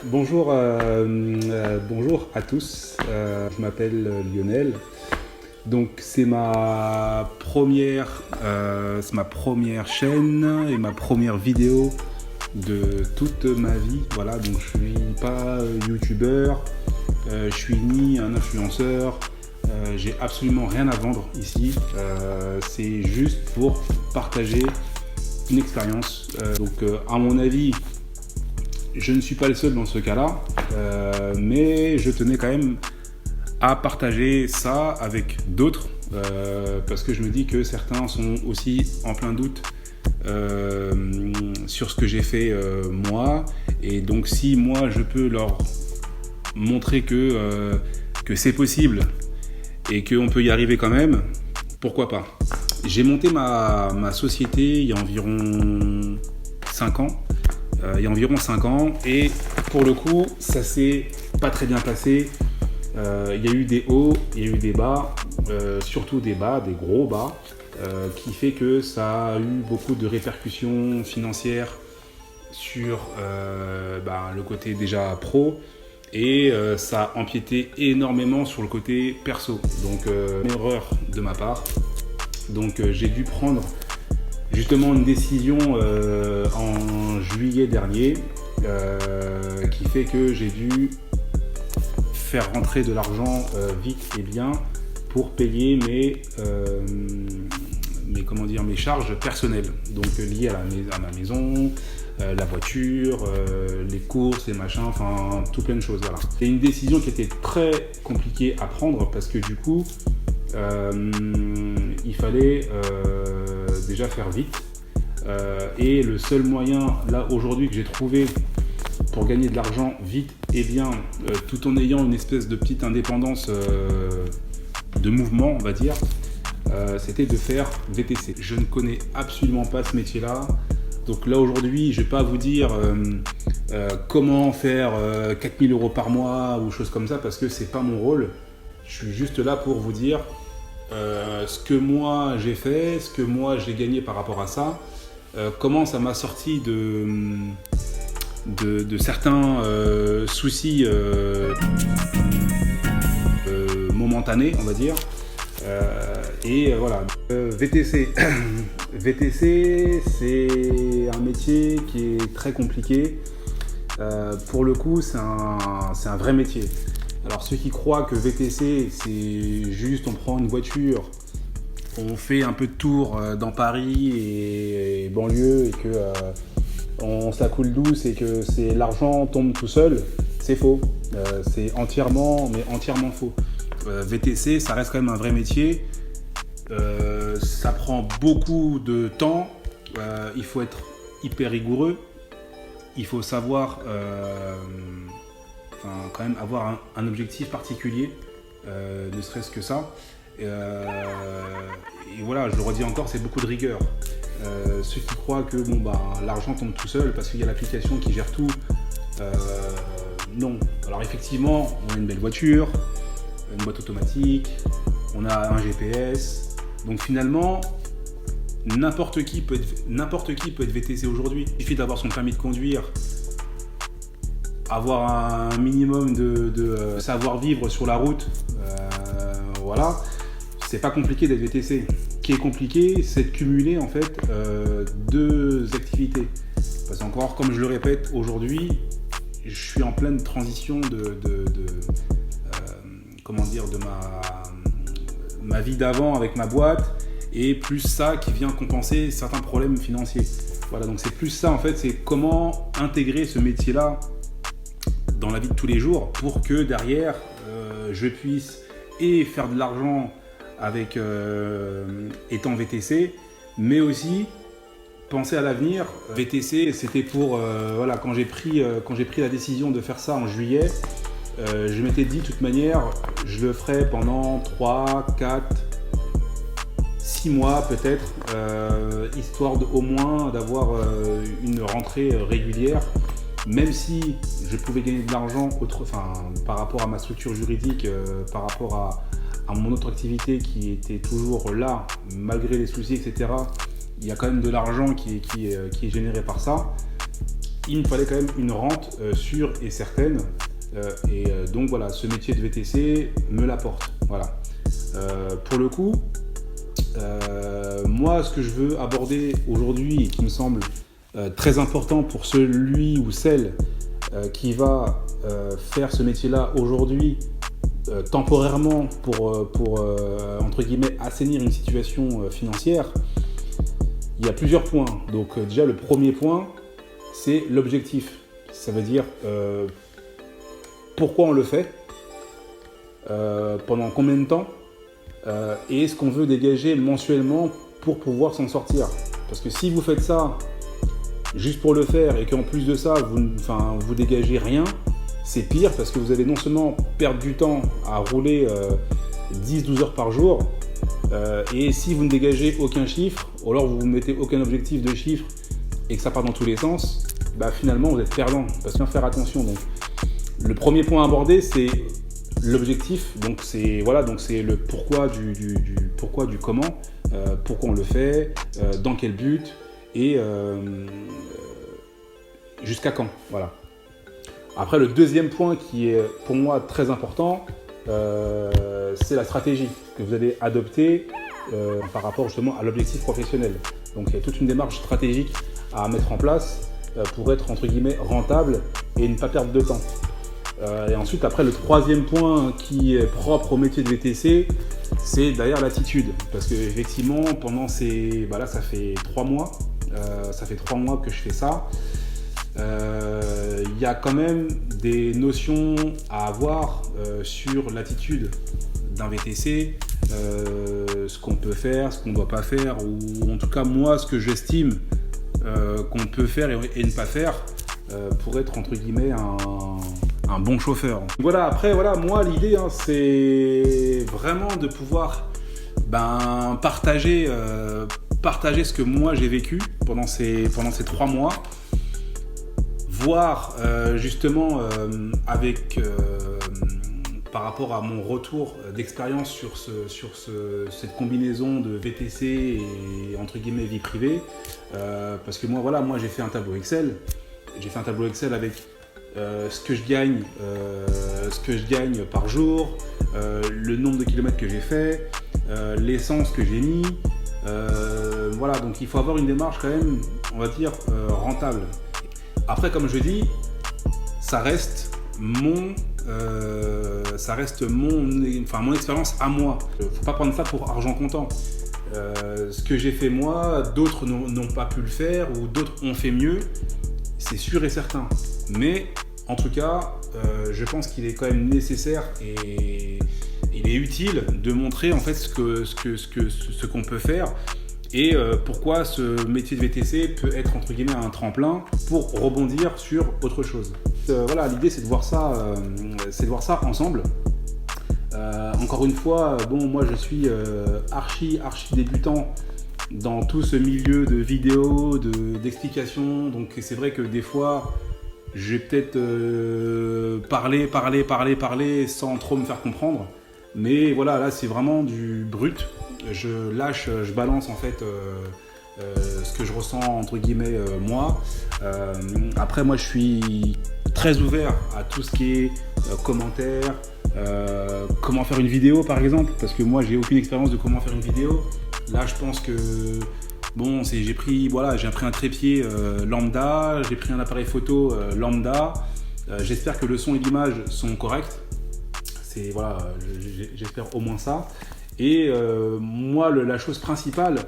Bonjour à tous, je m'appelle Lionel. Donc c'est ma première chaîne et ma première vidéo de toute ma vie. Voilà, donc je suis pas youtubeur, je suis ni un influenceur, j'ai absolument rien à vendre ici. C'est juste pour partager une expérience. À mon avis, je ne suis pas le seul dans ce cas-là, mais je tenais quand même à partager ça avec d'autres, parce que je me dis que certains sont aussi en plein doute sur ce que j'ai fait moi, et donc si moi je peux leur montrer que c'est possible et qu'on peut y arriver quand même, pourquoi pas. J'ai monté ma société il y a environ 5 ans. Et pour le coup, ça s'est pas très bien passé. Il y a eu des hauts, il y a eu des bas, surtout des bas, des gros bas, qui fait que ça a eu beaucoup de répercussions financières sur le côté déjà pro, et ça a empiété énormément sur le côté perso. Donc une erreur de ma part. Donc j'ai dû prendre justement une décision en juillet dernier, qui fait que j'ai dû faire rentrer de l'argent vite et bien pour payer mes charges personnelles, donc liées à ma maison, la voiture, les courses, les machins, enfin tout plein de choses. Voilà. C'est une décision qui était très compliquée à prendre parce que du coup il fallait déjà faire vite, et le seul moyen là aujourd'hui que j'ai trouvé pour gagner de l'argent vite et bien, tout en ayant une espèce de petite indépendance de mouvement, on va dire, c'était de faire VTC. Je ne connais absolument pas ce métier-là. Donc là aujourd'hui, je ne vais pas vous dire comment faire 4000 € par mois ou choses comme ça, parce que c'est pas mon rôle. Je suis juste là pour vous dire ce que moi j'ai fait, ce que moi j'ai gagné par rapport à ça, comment ça m'a sorti de certains soucis momentanés, on va dire. Voilà. VTC. VTC, c'est un métier qui est très compliqué. Pour le coup, c'est un vrai métier. Alors ceux qui croient que VTC, c'est juste on prend une voiture, on fait un peu de tour dans Paris et banlieue, et que on se la coule douce et que l'argent tombe tout seul, c'est faux. C'est entièrement faux. VTC, ça reste quand même un vrai métier. Ça prend beaucoup de temps. Il faut être hyper rigoureux. Il faut savoir quand même avoir un objectif particulier, ne serait-ce que ça. Et voilà, je le redis encore, c'est beaucoup de rigueur. Ceux qui croient que l'argent tombe tout seul parce qu'il y a l'application qui gère tout, non. Alors effectivement, on a une belle voiture, une boîte automatique, on a un GPS. Donc finalement, n'importe qui peut être VTC aujourd'hui. Il suffit d'avoir son permis de conduire, avoir un minimum de savoir-vivre sur la route. Voilà, c'est pas compliqué d'être VTC. Ce qui est compliqué, c'est de cumuler en fait deux activités. Parce qu'encore, comme je le répète, aujourd'hui, je suis en pleine transition de ma vie d'avant avec ma boîte, et plus ça qui vient compenser certains problèmes financiers. Voilà, donc c'est plus ça en fait, c'est comment intégrer ce métier-là dans la vie de tous les jours pour que derrière je puisse et faire de l'argent avec étant VTC, mais aussi penser à l'avenir. VTC, c'était pour quand j'ai pris la décision de faire ça en juillet, je m'étais dit de toute manière je le ferai pendant 3, 4, 6 mois peut-être, histoire au moins d'avoir une rentrée régulière, même si je pouvais gagner de l'argent par rapport à ma structure juridique, par rapport à mon autre activité qui était toujours là, malgré les soucis, etc. Il y a quand même de l'argent qui est généré par ça. il me fallait quand même une rente sûre et certaine. Donc voilà, ce métier de VTC me l'apporte. Voilà. Pour le coup, moi, ce que je veux aborder aujourd'hui et qui me semble très important pour celui ou celle qui va faire ce métier-là aujourd'hui, temporairement pour entre guillemets assainir une situation financière, il y a plusieurs points. Donc déjà le premier point, c'est l'objectif. Ça veut dire pourquoi on le fait, pendant combien de temps, et ce qu'on veut dégager mensuellement pour pouvoir s'en sortir. Parce que si vous faites ça juste pour le faire et qu'en plus de ça, vous dégagez rien, c'est pire parce que vous allez non seulement perdre du temps à rouler 10-12 heures par jour, et si vous ne dégagez aucun chiffre, ou alors vous ne mettez aucun objectif de chiffre et que ça part dans tous les sens, bah finalement vous êtes perdant. Parce qu'il faut faire attention. Donc, le premier point à aborder, c'est l'objectif. Donc c'est le pourquoi du comment, pourquoi on le fait, dans quel but et jusqu'à quand. Voilà. Après, le deuxième point qui est pour moi très important, c'est la stratégie que vous allez adopter par rapport justement à l'objectif professionnel. Donc il y a toute une démarche stratégique à mettre en place pour être entre guillemets rentable et ne pas perdre de temps. Et ensuite, après, le troisième point qui est propre au métier de VTC, c'est d'ailleurs l'attitude. Parce que effectivement, pendant là, ça fait 3 mois. Ça fait 3 mois que je fais ça. Il y a quand même des notions à avoir sur l'attitude d'un VTC, ce qu'on peut faire, ce qu'on ne doit pas faire, ou en tout cas moi, ce que j'estime qu'on peut faire et ne pas faire pour être entre guillemets un bon chauffeur. Voilà, après, moi l'idée, c'est vraiment de pouvoir partager ce que moi j'ai vécu pendant ces 3 mois, voir justement par rapport à mon retour d'expérience sur cette combinaison de VTC et entre guillemets vie privée, parce que moi j'ai fait un tableau Excel. J'ai fait un tableau Excel avec ce que je gagne par jour, le nombre de kilomètres que j'ai fait, l'essence que j'ai mis. Voilà, donc il faut avoir une démarche quand même, on va dire, rentable. Après, comme je dis, ça reste mon expérience à moi. Faut pas prendre ça pour argent comptant. Ce que j'ai fait moi, d'autres n'ont pas pu le faire ou d'autres ont fait mieux, c'est sûr et certain. Mais en tout cas, je pense qu'il est quand même nécessaire et il est utile de montrer en fait ce qu'on peut faire et pourquoi ce métier de VTC peut être entre guillemets un tremplin pour rebondir sur autre chose. Voilà, l'idée c'est de voir ça ensemble. Encore une fois, moi je suis archi débutant dans tout ce milieu de vidéos, d'explications, donc c'est vrai que des fois je vais peut-être parler sans trop me faire comprendre, mais voilà, là c'est vraiment du brut, je balance en fait ce que je ressens entre guillemets moi. Après moi je suis très ouvert à tout ce qui est commentaires, comment faire une vidéo par exemple, parce que moi j'ai aucune expérience de comment faire une vidéo. Là je pense que j'ai pris un trépied lambda, j'ai pris un appareil photo lambda, j'espère que le son et l'image sont corrects, j'espère au moins ça. Et moi la chose principale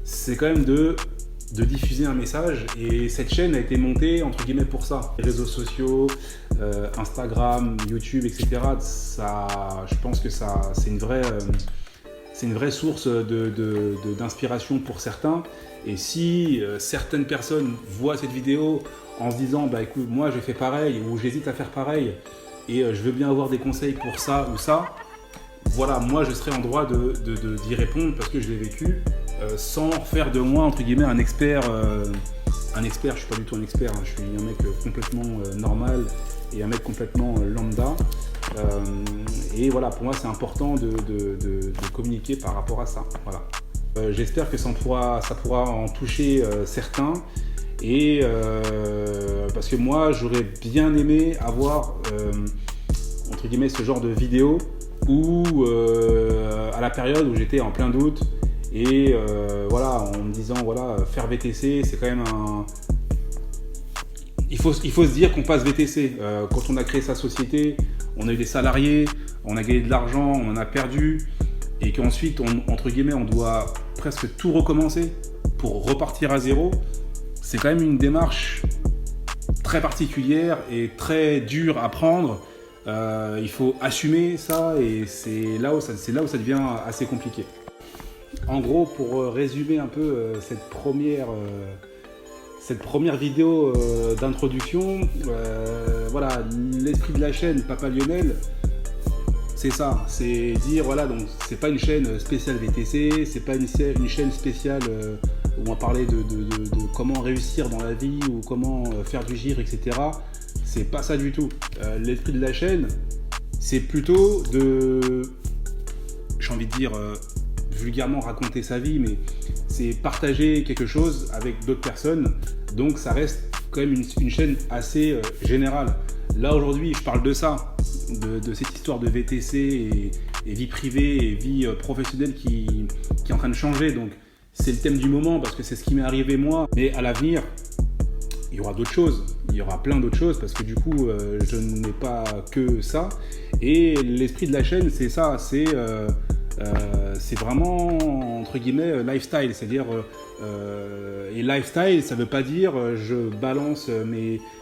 c'est quand même de diffuser un message, et cette chaîne a été montée entre guillemets pour ça. Les réseaux sociaux, Instagram, YouTube, etc. Je pense que c'est une vraie source d'inspiration pour certains. Et si certaines personnes voient cette vidéo en se disant écoute, moi j'ai fait pareil ou j'hésite à faire pareil et je veux bien avoir des conseils pour ça ou ça, voilà, moi je serai en droit d'y répondre parce que je l'ai vécu, sans faire de moi entre guillemets un expert. Je suis pas du tout un expert, je suis un mec complètement normal et un mec complètement lambda. Et voilà, pour moi c'est important de communiquer par rapport à ça. Voilà. J'espère que ça pourra en toucher certains Et parce que moi, j'aurais bien aimé avoir, entre guillemets, ce genre de vidéo où, à la période où j'étais en plein doute, et voilà, en me disant, voilà, faire VTC, c'est quand même un... Il faut se dire qu'on passe VTC. Quand on a créé sa société, on a eu des salariés, on a gagné de l'argent, on en a perdu, et qu'ensuite, entre guillemets, on doit presque tout recommencer pour repartir à zéro. C'est quand même une démarche très particulière et très dure à prendre. Il faut assumer ça, et c'est là où ça devient assez compliqué. En gros, pour résumer un peu cette première vidéo d'introduction, voilà, l'esprit de la chaîne Papa Lionel, c'est ça, c'est dire, voilà, donc c'est pas une chaîne spéciale VTC, c'est pas une chaîne spéciale où on va parler de comment réussir dans la vie ou comment faire du gire, etc. C'est pas ça du tout. L'esprit de la chaîne, c'est plutôt de, j'ai envie de dire, vulgairement raconter sa vie, mais c'est partager quelque chose avec d'autres personnes. Donc ça reste quand même une chaîne assez générale. Là aujourd'hui, je parle de ça, de cette histoire de VTC et vie privée et vie professionnelle qui est en train de changer. Donc c'est le thème du moment parce que c'est ce qui m'est arrivé moi. Mais à l'avenir, il y aura d'autres choses. Il y aura plein d'autres choses parce que du coup, je n'ai pas que ça. Et l'esprit de la chaîne, c'est ça. C'est vraiment, entre guillemets, lifestyle. C'est-à-dire, et lifestyle, ça veut pas dire je balance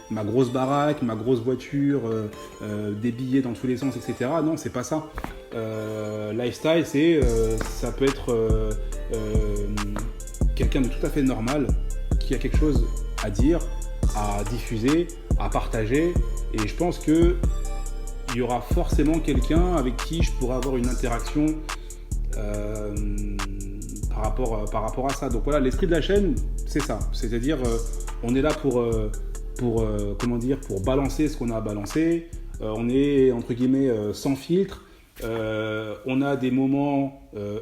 ma grosse baraque, ma grosse voiture, des billets dans tous les sens, etc. Non, c'est pas ça. Lifestyle, ça peut être quelqu'un de tout à fait normal qui a quelque chose à dire, à diffuser, à partager. Et je pense qu'il y aura forcément quelqu'un avec qui je pourrais avoir une interaction par rapport à ça. Donc voilà, l'esprit de la chaîne, c'est ça. C'est-à-dire, on est là pour balancer ce qu'on a à balancer. On est, entre guillemets, sans filtre. On a des moments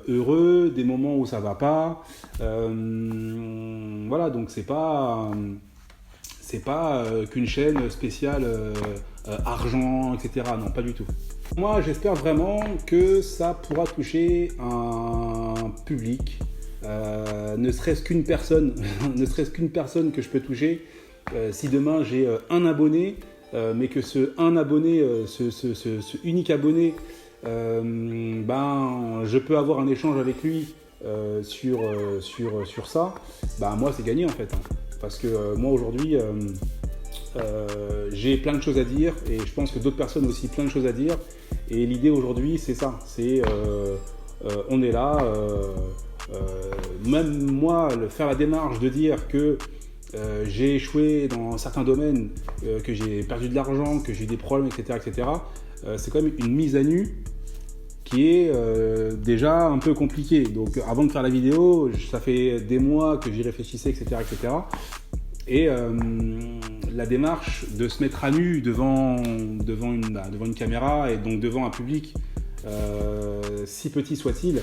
heureux, des moments où ça va pas. Voilà, donc c'est pas qu'une chaîne spéciale argent, etc. Non, pas du tout. Moi, j'espère vraiment que ça pourra toucher un public, ne serait-ce qu'une personne, que je peux toucher. Si demain j'ai un abonné, mais que ce un abonné, ce unique abonné, je peux avoir un échange avec lui sur ça, moi c'est gagné en fait. Parce que moi aujourd'hui, j'ai plein de choses à dire et je pense que d'autres personnes ont aussi plein de choses à dire. Et l'idée aujourd'hui, c'est ça. On est là. Même moi, faire la démarche de dire que j'ai échoué dans certains domaines, que j'ai perdu de l'argent, que j'ai eu des problèmes, etc., c'est quand même une mise à nu qui est déjà un peu compliquée. Donc avant de faire la vidéo, ça fait des mois que j'y réfléchissais, etc., etc. Et la démarche de se mettre à nu devant une caméra et donc devant un public, si petit soit-il,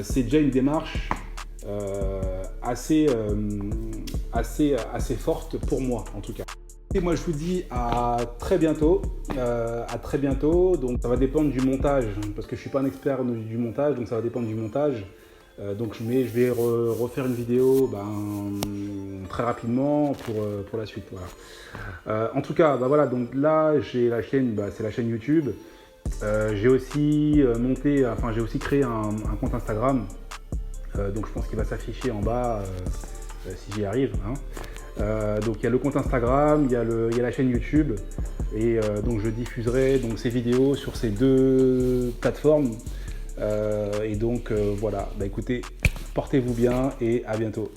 c'est déjà une démarche assez forte pour moi en tout cas. Et moi je vous dis à très bientôt. Donc ça va dépendre du montage parce que je suis pas un expert du montage, donc ça va dépendre du montage. Donc je vais refaire une vidéo très rapidement pour la suite. Voilà. En tout cas, voilà, donc là j'ai la chaîne, c'est la chaîne YouTube. J'ai aussi créé un compte Instagram. Donc je pense qu'il va s'afficher en bas si j'y arrive. Donc il y a le compte Instagram, il y a la chaîne YouTube. Et donc je diffuserai donc ces vidéos sur ces deux plateformes. Et donc voilà, écoutez, portez-vous bien et à bientôt.